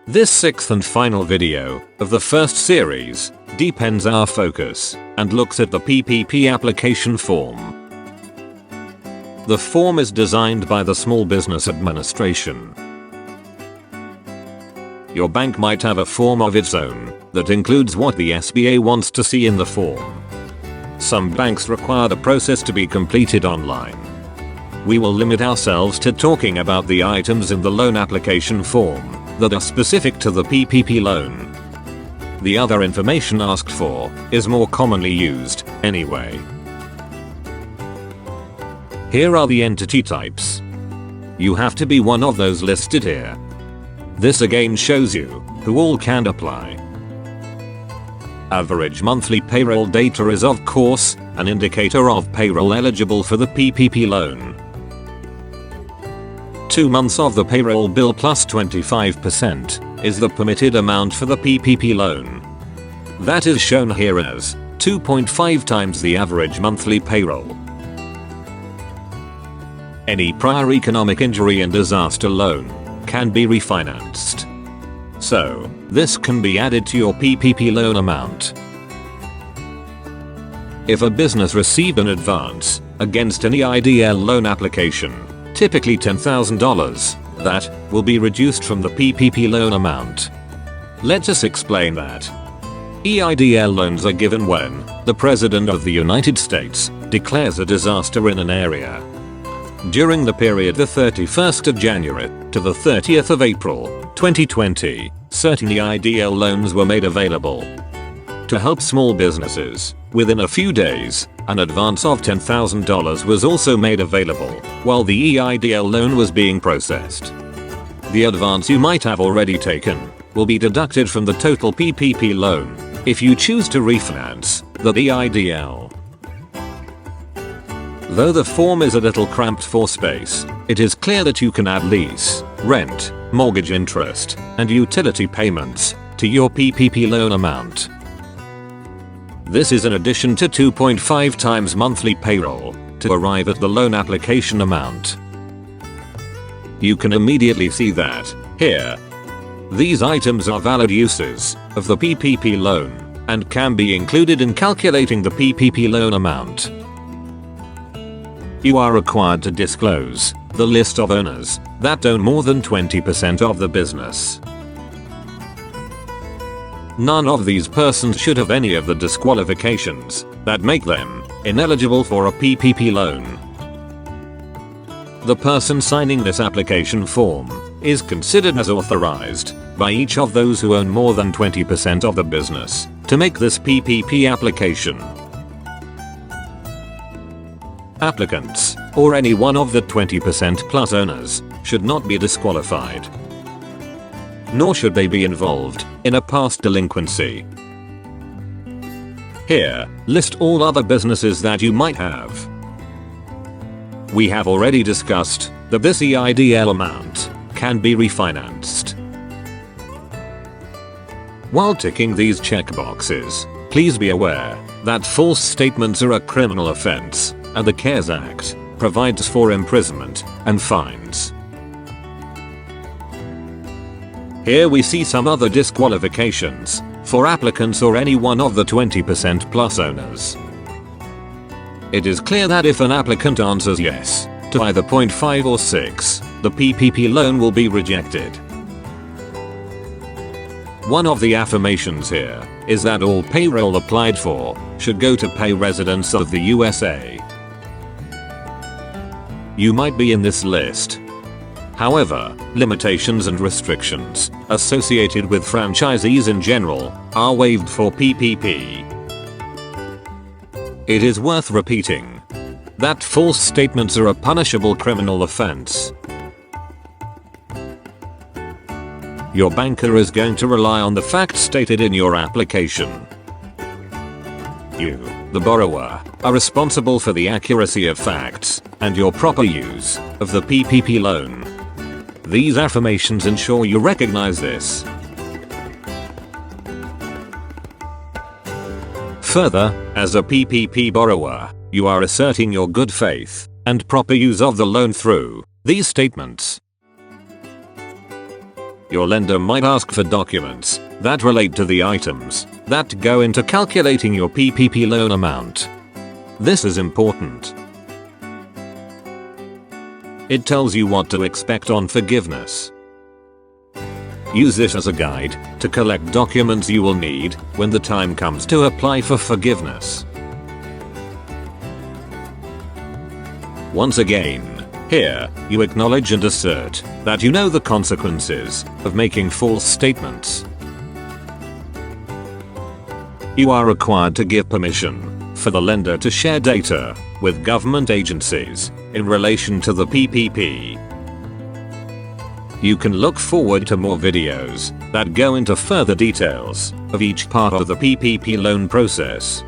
This sixth and final video of the first series deepens our focus and looks at the PPP application form. The form is designed by the Small Business Administration. Your bank might have a form of its own that includes what the SBA wants to see in the form. Some banks require the process to be completed online. We will limit ourselves to talking about the items in the loan application form that are specific to the PPP loan. The other information asked for is more commonly used anyway. Here are the entity types. You have to be one of those listed here. This again shows you who all can apply. Average monthly payroll data is of course an indicator of payroll eligible for the PPP loan. 2 months of the payroll bill plus 25% is the permitted amount for the PPP loan. That is shown here as 2.5 times the average monthly payroll. Any prior economic injury and disaster loan can be refinanced. So, this can be added to your PPP loan amount. If a business received an advance against any IDL loan application, typically $10,000, that will be reduced from the PPP loan amount. Let us explain that. EIDL loans are given when the President of the United States declares a disaster in an area. During the period the 31st of January to the 30th of April, 2020, certain EIDL loans were made available. To help small businesses, within a few days, an advance of $10,000 was also made available while the EIDL loan was being processed. The advance you might have already taken will be deducted from the total PPP loan if you choose to refinance the EIDL. Though the form is a little cramped for space, it is clear that you can add lease, rent, mortgage interest, and utility payments to your PPP loan amount. This is in addition to 2.5 times monthly payroll to arrive at the loan application amount. You can immediately see that here. These items are valid uses of the PPP loan and can be included in calculating the PPP loan amount. You are required to disclose the list of owners that own more than 20% of the business. None of these persons should have any of the disqualifications that make them ineligible for a PPP loan. The person signing this application form is considered as authorized by each of those who own more than 20% of the business to make this PPP application. Applicants, or any one of the 20% plus owners, should not be disqualified. Nor should they be involved in a past delinquency. Here, list all other businesses that you might have. We have already discussed that this EIDL amount can be refinanced. While ticking these checkboxes, please be aware that false statements are a criminal offense, and the CARES Act provides for imprisonment and fines. Here we see some other disqualifications for applicants or any one of the 20% plus owners. It is clear that if an applicant answers yes to either point 5 or 6, the PPP loan will be rejected. One of the affirmations here is that all payroll applied for should go to pay residents of the USA. You might be in this list. However, limitations and restrictions associated with franchisees in general are waived for PPP. It is worth repeating that false statements are a punishable criminal offense. Your banker is going to rely on the facts stated in your application. You, the borrower, are responsible for the accuracy of facts and your proper use of the PPP loan. These affirmations ensure you recognize this. Further, as a PPP borrower, you are asserting your good faith and proper use of the loan through these statements. your lender might ask for documents that relate to the items that go into calculating your PPP loan amount. This is important. It tells you what to expect on forgiveness. Use this as a guide to collect documents you will need when the time comes to apply for forgiveness. Once again, here, you acknowledge and assert that you know the consequences of making false statements. You are required to give permission for the lender to share data with government agencies in relation to the PPP. You can look forward to more videos that go into further details of each part of the PPP loan process.